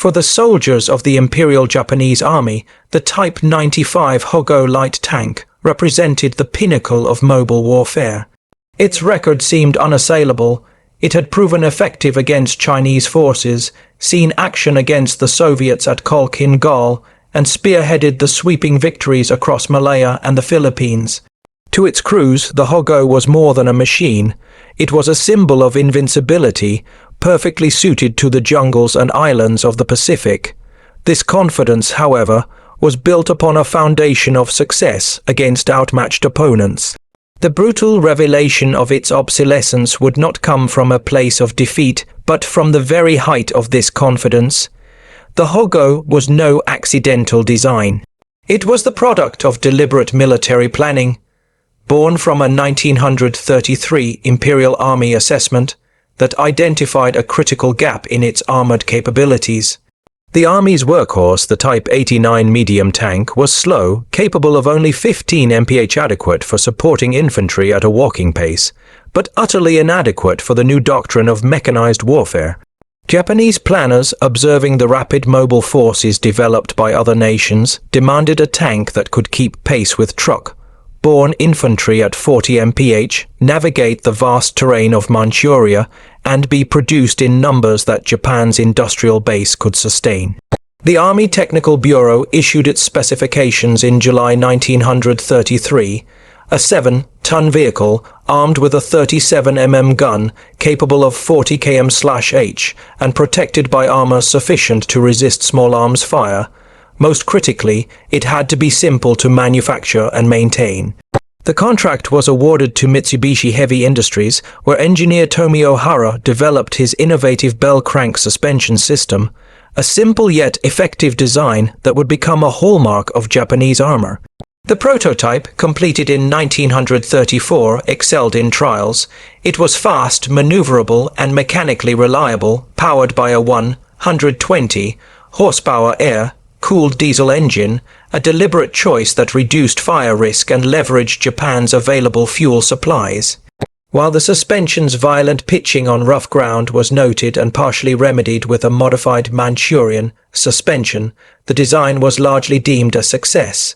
For the soldiers of the Imperial Japanese Army, the Type 95 Hogo light tank represented the pinnacle of mobile warfare. Its record seemed unassailable. It had proven effective against Chinese forces, seen action against the Soviets at Khalkhin Gol, and spearheaded the sweeping victories across Malaya and the Philippines. To its crews, the Hogo was more than a machine. It was a symbol of invincibility, perfectly suited to the jungles and islands of the Pacific. This confidence, however, was built upon a foundation of success against outmatched opponents. The brutal revelation of its obsolescence would not come from a place of defeat, but from the very height of this confidence. The Hogo was no accidental design. It was the product of deliberate military planning. Born from a 1933 Imperial Army assessment that identified a critical gap in its armored capabilities. The Army's workhorse, the Type 89 medium tank, was slow, capable of only 15 mph, adequate for supporting infantry at a walking pace, but utterly inadequate for the new doctrine of mechanized warfare. Japanese planners, observing the rapid mobile forces developed by other nations, demanded a tank that could keep pace with truck-borne infantry at 40 mph, navigate the vast terrain of Manchuria, and be produced in numbers that Japan's industrial base could sustain. The Army Technical Bureau issued its specifications in July 1933, a 7-ton vehicle armed with a 37 mm gun capable of 40 km/h and protected by armor sufficient to resist small arms fire. Most critically, it had to be simple to manufacture and maintain. The contract was awarded to Mitsubishi Heavy Industries, where engineer Tomio Hara developed his innovative bell crank suspension system, a simple yet effective design that would become a hallmark of Japanese armor. The prototype, completed in 1934, excelled in trials. It was fast, maneuverable, and mechanically reliable, powered by a 120 horsepower air-cooled diesel engine, a deliberate choice that reduced fire risk and leveraged Japan's available fuel supplies. While the suspension's violent pitching on rough ground was noted and partially remedied with a modified Manchurian suspension, the design was largely deemed a success.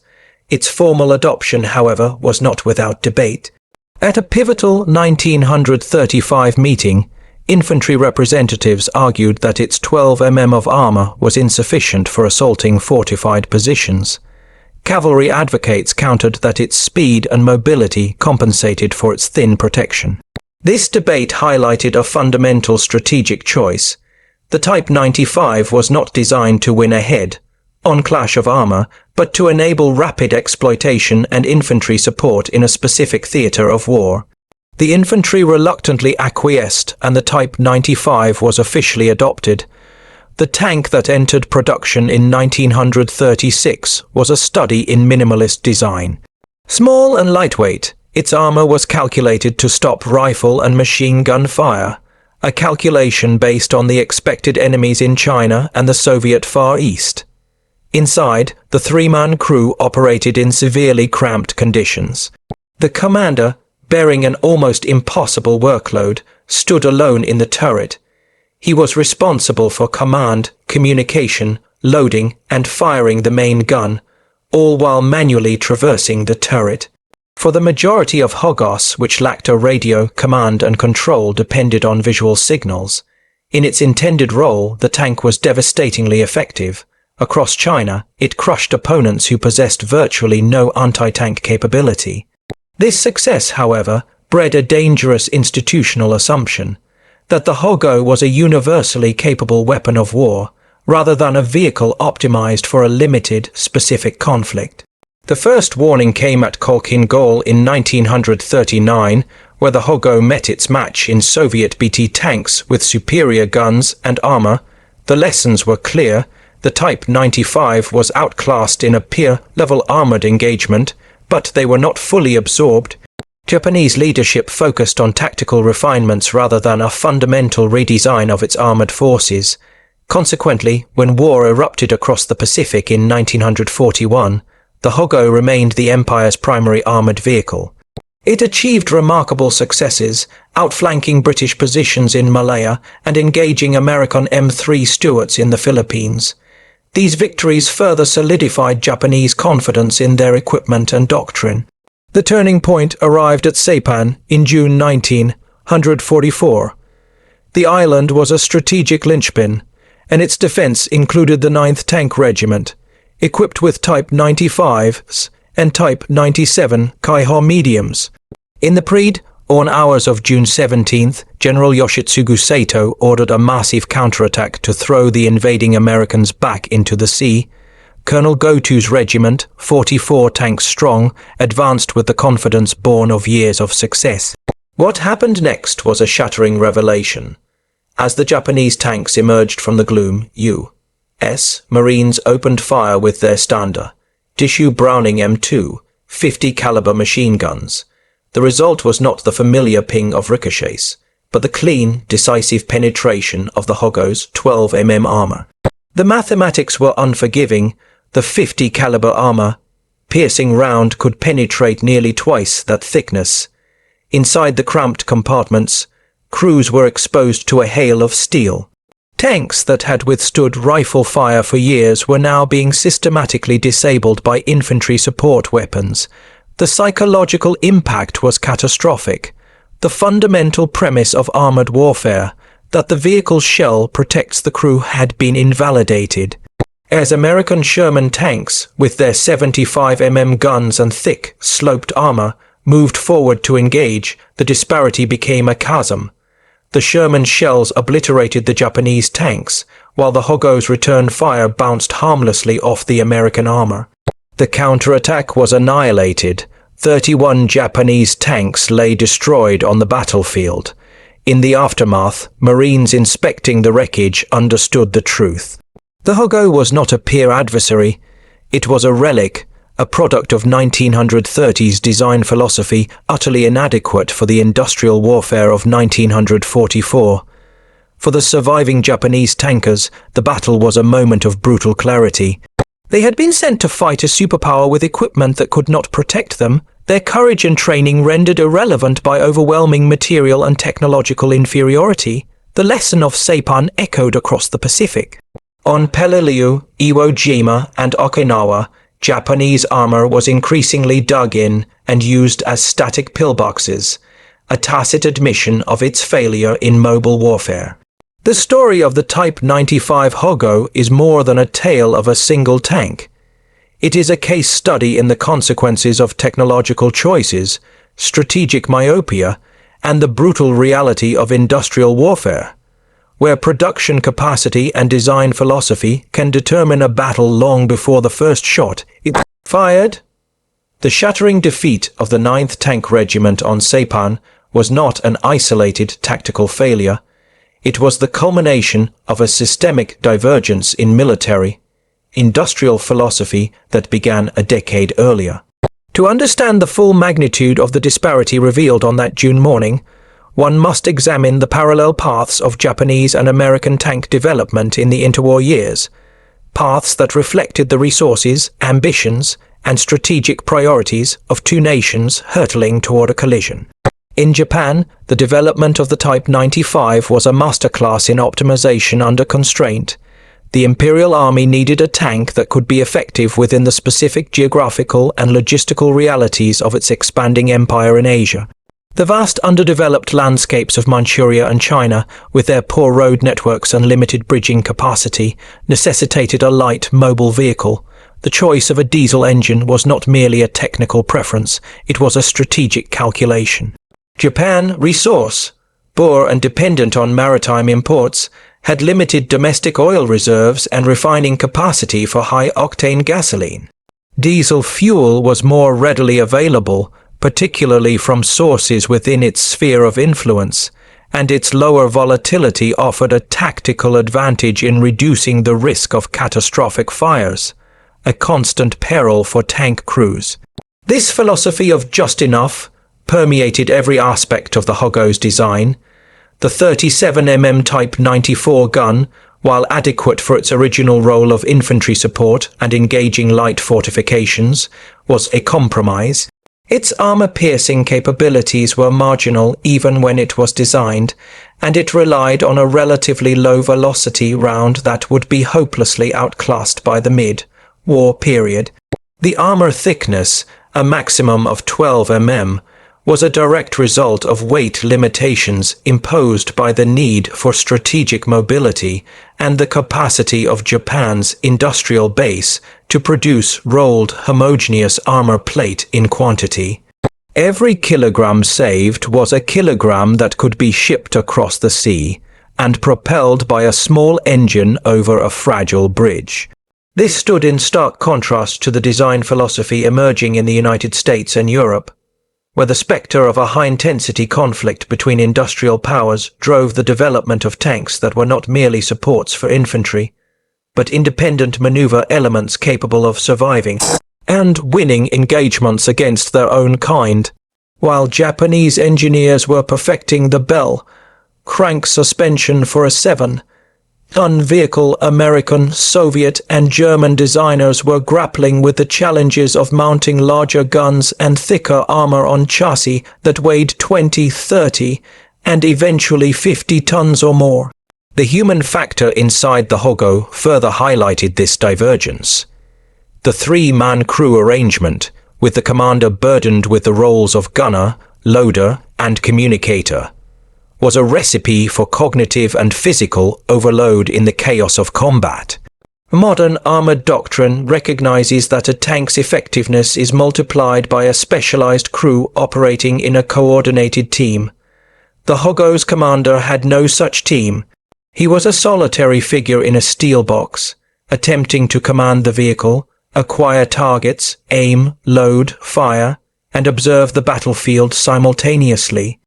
Its formal adoption, however, was not without debate. At a pivotal 1935 meeting, infantry representatives argued that its 12 mm of armor was insufficient for assaulting fortified positions. Cavalry advocates countered that its speed and mobility compensated for its thin protection. This debate highlighted a fundamental strategic choice. The Type 95 was not designed to win a head-on clash of armor, but to enable rapid exploitation and infantry support in a specific theater of war. The infantry reluctantly acquiesced, and the Type 95 was officially adopted. The tank that entered production in 1936 was a study in minimalist design. Small and lightweight, its armor was calculated to stop rifle and machine gun fire, a calculation based on the expected enemies in China and the Soviet Far East. Inside, the 3-man crew operated in severely cramped conditions. The commander, bearing an almost impossible workload, stood alone in the turret. He was responsible for command, communication, loading, and firing the main gun, all while manually traversing the turret. For the majority of Hogos, which lacked a radio, command and control depended on visual signals. In its intended role, the tank was devastatingly effective. Across China, it crushed opponents who possessed virtually no anti-tank capability. This success, however, bred a dangerous institutional assumption that the Hogo was a universally capable weapon of war, rather than a vehicle optimized for a limited, specific conflict. The first warning came at Khalkhin Gol in 1939, where the Hogo met its match in Soviet BT tanks with superior guns and armor. The lessons were clear. The Type 95 was outclassed in a peer-level armored engagement, but they were not fully absorbed. Japanese leadership focused on tactical refinements rather than a fundamental redesign of its armored forces. Consequently, when war erupted across the Pacific in 1941, the Hogo remained the Empire's primary armored vehicle. It achieved remarkable successes, outflanking British positions in Malaya and engaging American M3 Stuarts in the Philippines. These victories further solidified Japanese confidence in their equipment and doctrine. The turning point arrived at Saipan in June 1944. The island was a strategic linchpin, and its defense included the 9th Tank Regiment, equipped with Type 95s and Type 97 Kaiho mediums. In the pre-dawn hours of June 17th, General Yoshitsugu Saito ordered a massive counterattack to throw the invading Americans back into the sea. Colonel Goto's regiment, 44 tanks strong, advanced with the confidence born of years of success. What happened next was a shattering revelation. As the Japanese tanks emerged from the gloom, U.S. Marines opened fire with their standard issue Browning M2, 50 caliber machine guns. The result was not the familiar ping of ricochets, but the clean, decisive penetration of the Hogo's 12 mm armor. The mathematics were unforgiving. The 50 caliber armor piercing round could penetrate nearly twice that thickness. Inside the cramped compartments, crews were exposed to a hail of steel. Tanks that had withstood rifle fire for years were now being systematically disabled by infantry support weapons. The psychological impact was catastrophic. The fundamental premise of armored warfare, that the vehicle's shell protects the crew, had been invalidated. As American Sherman tanks, with their 75 mm guns and thick, sloped armor, moved forward to engage, the disparity became a chasm. The Sherman shells obliterated the Japanese tanks, while the Hogo's return fire bounced harmlessly off the American armor. The counterattack was annihilated. 31 Japanese tanks lay destroyed on the battlefield. In the aftermath, Marines inspecting the wreckage understood the truth. The Hogo was not a peer adversary. It was a relic, a product of 1930s design philosophy utterly inadequate for the industrial warfare of 1944. For the surviving Japanese tankers, the battle was a moment of brutal clarity. They had been sent to fight a superpower with equipment that could not protect them, their courage and training rendered irrelevant by overwhelming material and technological inferiority. The lesson of Saipan echoed across the Pacific. On Peleliu, Iwo Jima, and Okinawa, Japanese armor was increasingly dug in and used as static pillboxes, a tacit admission of its failure in mobile warfare. The story of the Type 95 Hogo is more than a tale of a single tank. It is a case study in the consequences of technological choices, strategic myopia, and the brutal reality of industrial warfare, where production capacity and design philosophy can determine a battle long before the first shot is fired. The shattering defeat of the 9th Tank Regiment on Saipan was not an isolated tactical failure. It was the culmination of a systemic divergence in military, industrial philosophy that began a decade earlier. To understand the full magnitude of the disparity revealed on that June morning, one must examine the parallel paths of Japanese and American tank development in the interwar years, paths that reflected the resources, ambitions, and strategic priorities of two nations hurtling toward a collision. In Japan, the development of the Type 95 was a masterclass in optimization under constraint. The Imperial Army needed a tank that could be effective within the specific geographical and logistical realities of its expanding empire in Asia. The vast underdeveloped landscapes of Manchuria and China, with their poor road networks and limited bridging capacity, necessitated a light, mobile vehicle. The choice of a diesel engine was not merely a technical preference, it was a strategic calculation. Japan, resource poor and dependent on maritime imports, had limited domestic oil reserves and refining capacity for high-octane gasoline. Diesel fuel was more readily available, particularly from sources within its sphere of influence, and its lower volatility offered a tactical advantage in reducing the risk of catastrophic fires, a constant peril for tank crews. This philosophy of just enough permeated every aspect of the Hogo's design. The 37mm Type 94 gun, while adequate for its original role of infantry support and engaging light fortifications, was a compromise. Its armor-piercing capabilities were marginal even when it was designed, and it relied on a relatively low-velocity round that would be hopelessly outclassed by the mid-war period. The armor thickness, a maximum of 12 mm, was a direct result of weight limitations imposed by the need for strategic mobility and the capacity of Japan's industrial base to produce rolled homogeneous armor plate in quantity. Every kilogram saved was a kilogram that could be shipped across the sea and propelled by a small engine over a fragile bridge. This stood in stark contrast to the design philosophy emerging in the United States and Europe, where the spectre of a high-intensity conflict between industrial powers drove the development of tanks that were not merely supports for infantry, but independent maneuver elements capable of surviving and winning engagements against their own kind, while Japanese engineers were perfecting the bell crank suspension for a 7-ton vehicle. American, Soviet, and German designers were grappling with the challenges of mounting larger guns and thicker armor on chassis that weighed 20, 30, and eventually 50 tons or more. The human factor inside the Hogo further highlighted this divergence. The three-man crew arrangement, with the commander burdened with the roles of gunner, loader, and communicator, was a recipe for cognitive and physical overload in the chaos of combat. Modern armored doctrine recognizes that a tank's effectiveness is multiplied by a specialized crew operating in a coordinated team. The Hogo's commander had no such team. He was a solitary figure in a steel box, attempting to command the vehicle, acquire targets, aim, load, fire, and observe the battlefield simultaneously.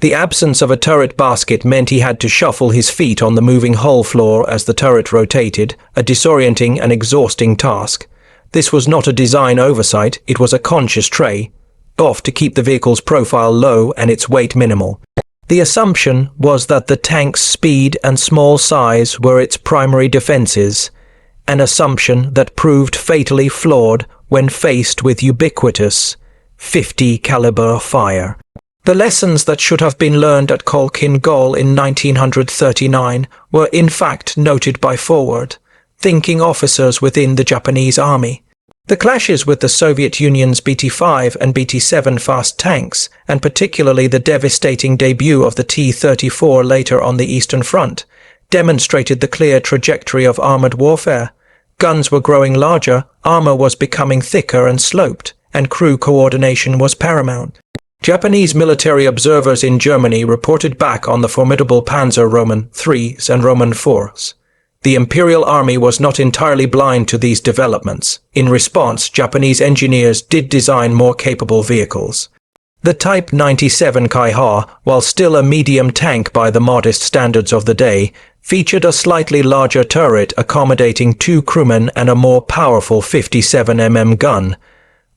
The absence of a turret basket meant he had to shuffle his feet on the moving hull floor as the turret rotated, a disorienting and exhausting task. This was not a design oversight, it was a conscious tray, off to keep the vehicle's profile low and its weight minimal. The assumption was that the tank's speed and small size were its primary defenses, an assumption that proved fatally flawed when faced with ubiquitous 50 caliber fire. The lessons that should have been learned at Kholkhin Gol in 1939 were in fact noted by forward-thinking officers within the Japanese army. The clashes with the Soviet Union's BT-5 and BT-7 fast tanks, and particularly the devastating debut of the T-34 later on the Eastern Front, demonstrated the clear trajectory of armored warfare. Guns were growing larger, armor was becoming thicker and sloped, and crew coordination was paramount. Japanese military observers in Germany reported back on the formidable Panzer Roman IIIs and Roman IVs. The Imperial Army was not entirely blind to these developments. In response, Japanese engineers did design more capable vehicles. The Type 97 Kaiha, while still a medium tank by the modest standards of the day, featured a slightly larger turret accommodating 2 crewmen and a more powerful 57 mm gun.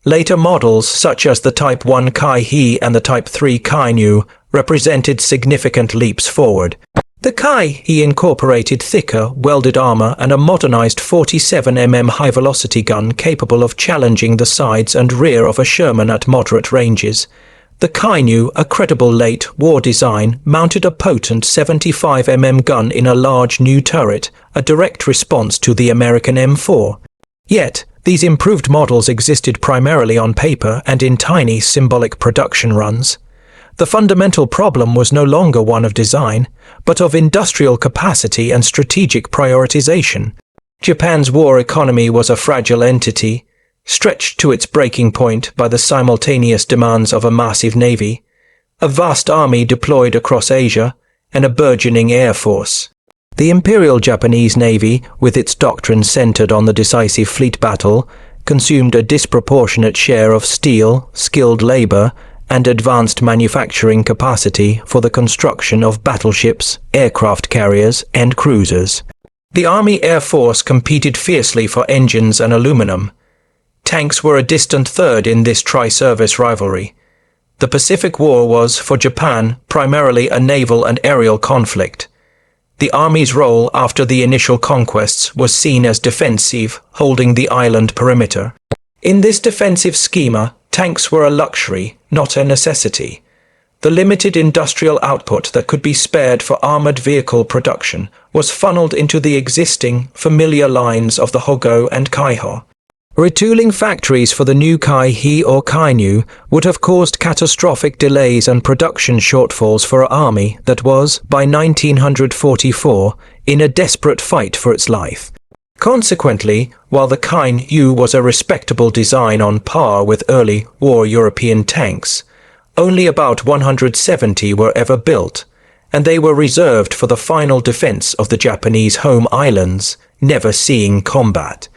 Later models, such as the Type 1 Kai-He and the Type 3 Kainu, represented significant leaps forward. The Kai-He incorporated thicker, welded armor and a modernized 47 mm high-velocity gun capable of challenging the sides and rear of a Sherman at moderate ranges. The Kainu, a credible late-war design, mounted a potent 75 mm gun in a large new turret, a direct response to the American M4. Yet, these improved models existed primarily on paper and in tiny symbolic production runs. The fundamental problem was no longer one of design, but of industrial capacity and strategic prioritization. Japan's war economy was a fragile entity, stretched to its breaking point by the simultaneous demands of a massive navy, a vast army deployed across Asia, and a burgeoning air force. The Imperial Japanese Navy, with its doctrine centered on the decisive fleet battle, consumed a disproportionate share of steel, skilled labor, and advanced manufacturing capacity for the construction of battleships, aircraft carriers, and cruisers. The Army Air Force competed fiercely for engines and aluminum. Tanks were a distant third in this tri-service rivalry. The Pacific War was, for Japan, primarily a naval and aerial conflict. The Army's role after the initial conquests was seen as defensive, holding the island perimeter. In this defensive schema, Tanks were a luxury, not a necessity. The limited industrial output that could be spared for armored vehicle production was funneled into the existing, familiar lines of the Hogo and Kaiho. Retooling factories for the new Kai-He or Kainu would have caused catastrophic delays and production shortfalls for an army that was, by 1944, in a desperate fight for its life. Consequently, while the Kainu was a respectable design on par with early war European tanks, only about 170 were ever built, and they were reserved for the final defense of the Japanese home islands, never seeing combat.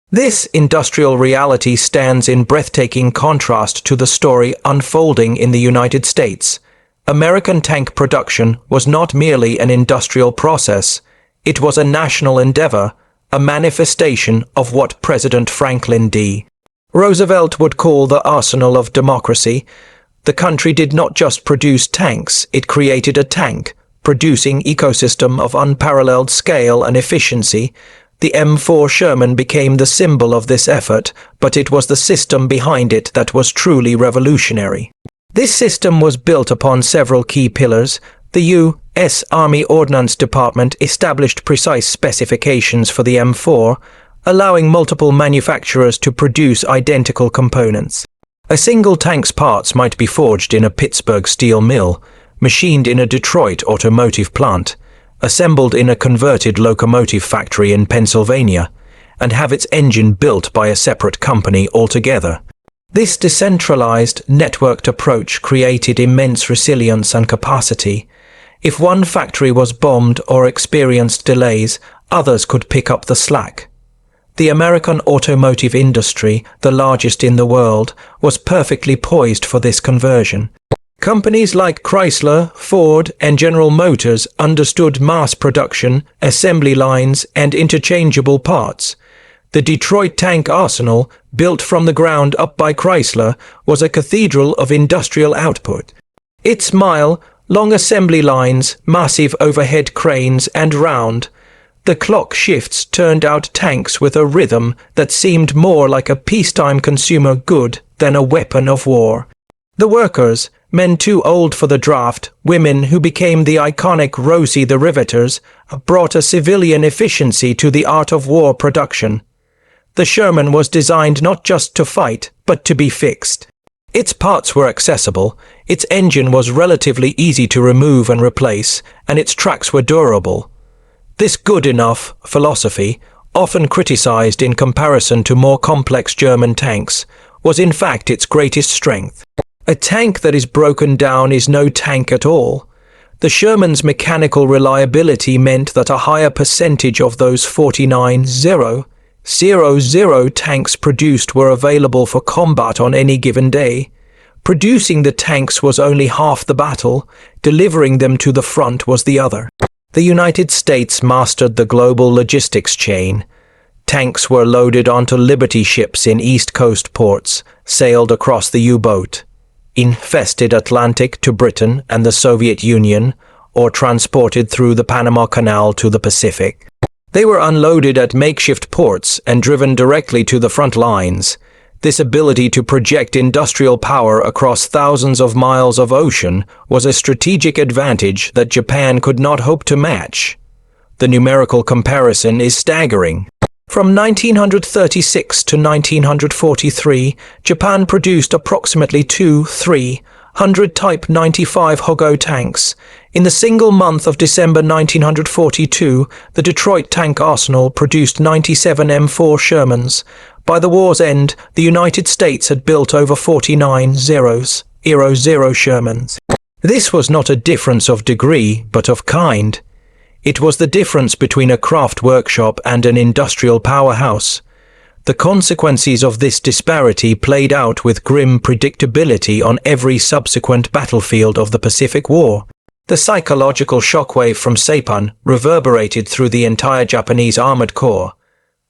This industrial reality stands in breathtaking contrast to the story unfolding in the United States. American tank production was not merely an industrial process, it was a national endeavor, a manifestation of what President Franklin D. Roosevelt would call the arsenal of democracy. The country did not just produce tanks, it created a tank-producing ecosystem of unparalleled scale and efficiency. The M4 Sherman became the symbol of this effort, but it was the system behind it that was truly revolutionary. This system was built upon several key pillars. The U.S. Army Ordnance Department established precise specifications for the M4, allowing multiple manufacturers to produce identical components. A single tank's parts might be forged in a Pittsburgh steel mill, machined in a Detroit automotive plant, assembled in a converted locomotive factory in Pennsylvania, and have its engine built by a separate company altogether. This decentralized, networked approach created immense resilience and capacity. If one factory was bombed or experienced delays, others could pick up the slack. The American automotive industry, the largest in the world, was perfectly poised for this conversion. Companies like Chrysler, Ford, and General Motors understood mass production, assembly lines, and interchangeable parts. The Detroit tank arsenal, built from the ground up by Chrysler, was a cathedral of industrial output. Its mile-long assembly lines, massive overhead cranes, and round the clock shifts turned out tanks with a rhythm that seemed more like a peacetime consumer good than a weapon of war. The workers, men too old for the draft, women who became the iconic Rosie the Riveters, brought a civilian efficiency to the art of war production. The Sherman was designed not just to fight, but to be fixed. Its parts were accessible, its engine was relatively easy to remove and replace, and its tracks were durable. This good enough philosophy, often criticized in comparison to more complex German tanks, was in fact its greatest strength. A tank that is broken down is no tank at all. The Sherman's mechanical reliability meant that a higher percentage of those 49,000 tanks produced were available for combat on any given day. Producing the tanks was only half the battle, delivering them to the front was the other. The United States mastered the global logistics chain. Tanks were loaded onto Liberty ships in East Coast ports, sailed across the U-boat, infested Atlantic to Britain and the Soviet Union, or transported through the Panama Canal to the Pacific. They were unloaded at makeshift ports and driven directly to the front lines. This ability to project industrial power across thousands of miles of ocean was a strategic advantage that Japan could not hope to match. The numerical comparison is staggering. From 1936 to 1943, Japan produced approximately 300 Type 95 Hogo tanks. In the single month of December 1942, the Detroit tank arsenal produced 97 M4 Shermans. By the war's end, the United States had built over 49,000 Shermans. This was not a difference of degree, but of kind. It was the difference between a craft workshop and an industrial powerhouse. The consequences of this disparity played out with grim predictability on every subsequent battlefield of the Pacific War. The psychological shockwave from Saipan reverberated through the entire Japanese armored corps.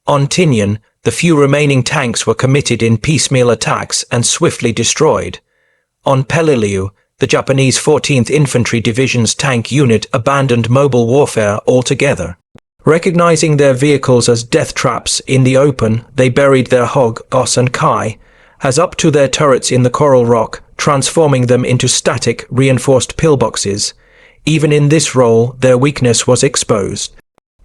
On Tinian, the few remaining tanks were committed in piecemeal attacks and swiftly destroyed. On Peleliu, the Japanese 14th Infantry Division's tank unit abandoned mobile warfare altogether. Recognizing their vehicles as death traps in the open, they buried their Hog, Os and Kai. has up to their turrets in the coral rock, transforming them into static, reinforced pillboxes. Even in this role, their weakness was exposed.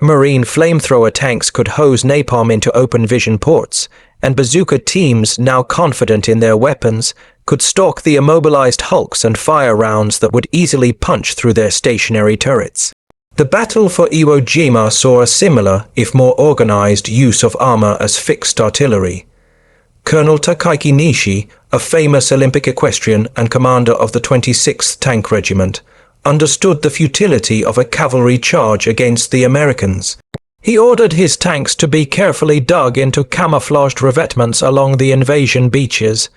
Marine flamethrower tanks could hose napalm into open vision ports, and bazooka teams, now confident in their weapons, could stalk the immobilized hulks and fire rounds that would easily punch through their stationary turrets. The battle for Iwo Jima saw a similar, if more organized, use of armor as fixed artillery. Colonel Takaaki Nishi, a famous Olympic equestrian and commander of the 26th Tank Regiment, understood the futility of a cavalry charge against the Americans. He ordered his tanks to be carefully dug into camouflaged revetments along the invasion beaches,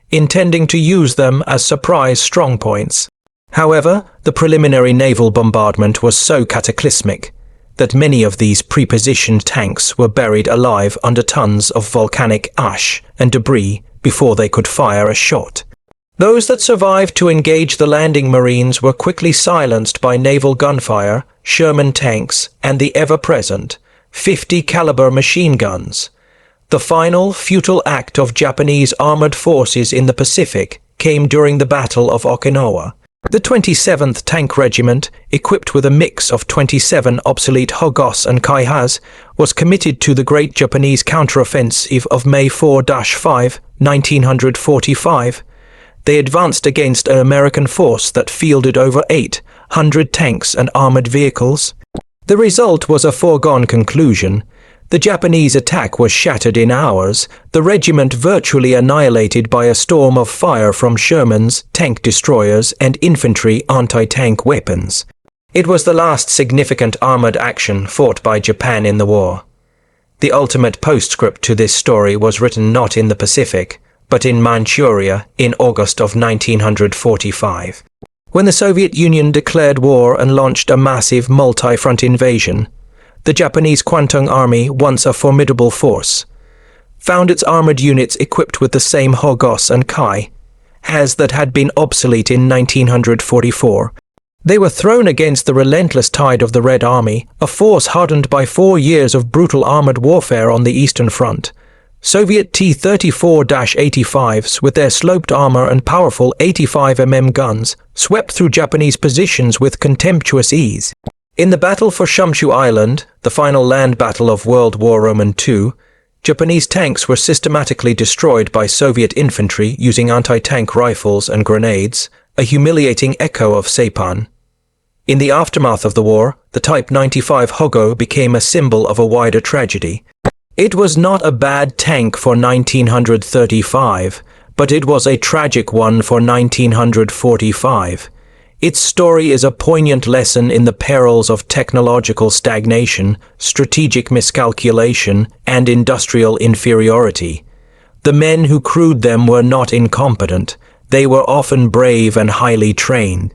intending to use them as surprise strongpoints. However, the preliminary naval bombardment was so cataclysmic that many of these prepositioned tanks were buried alive under tons of volcanic ash and debris before they could fire a shot. Those that survived to engage the landing Marines were quickly silenced by naval gunfire, Sherman tanks, and the ever-present 50 caliber machine guns. The final, futile act of Japanese armored forces in the Pacific came during the Battle of Okinawa. The 27th Tank Regiment, equipped with a mix of 27 obsolete Hogos and Kaihas, was committed to the Great Japanese Counteroffensive of May 4-5, 1945. They advanced against an American force that fielded over 800 tanks and armored vehicles. The result was a foregone conclusion. The Japanese attack was shattered in hours, the regiment virtually annihilated by a storm of fire from Shermans, tank destroyers, and infantry anti-tank weapons. It was the last significant armored action fought by Japan in the war. The ultimate postscript to this story was written not in the Pacific, but in Manchuria in August of 1945. When the Soviet Union declared war and launched a massive multi-front invasion, the Japanese Kwantung Army, once a formidable force, found its armored units equipped with the same Hogos and Kai-has that had been obsolete in 1944. They were thrown against the relentless tide of the Red Army, a force hardened by 4 years of brutal armored warfare on the Eastern Front. Soviet T-34-85s, with their sloped armor and powerful 85mm guns, swept through Japanese positions with contemptuous ease. In the battle for Shumshu Island, the final land battle of World War II, Japanese tanks were systematically destroyed by Soviet infantry using anti-tank rifles and grenades, a humiliating echo of Saipan. In the aftermath of the war, the Type 95 Hogo became a symbol of a wider tragedy. It was not a bad tank for 1935, but it was a tragic one for 1945. Its story is a poignant lesson in the perils of technological stagnation, strategic miscalculation, and industrial inferiority. The men who crewed them were not incompetent. They were often brave and highly trained.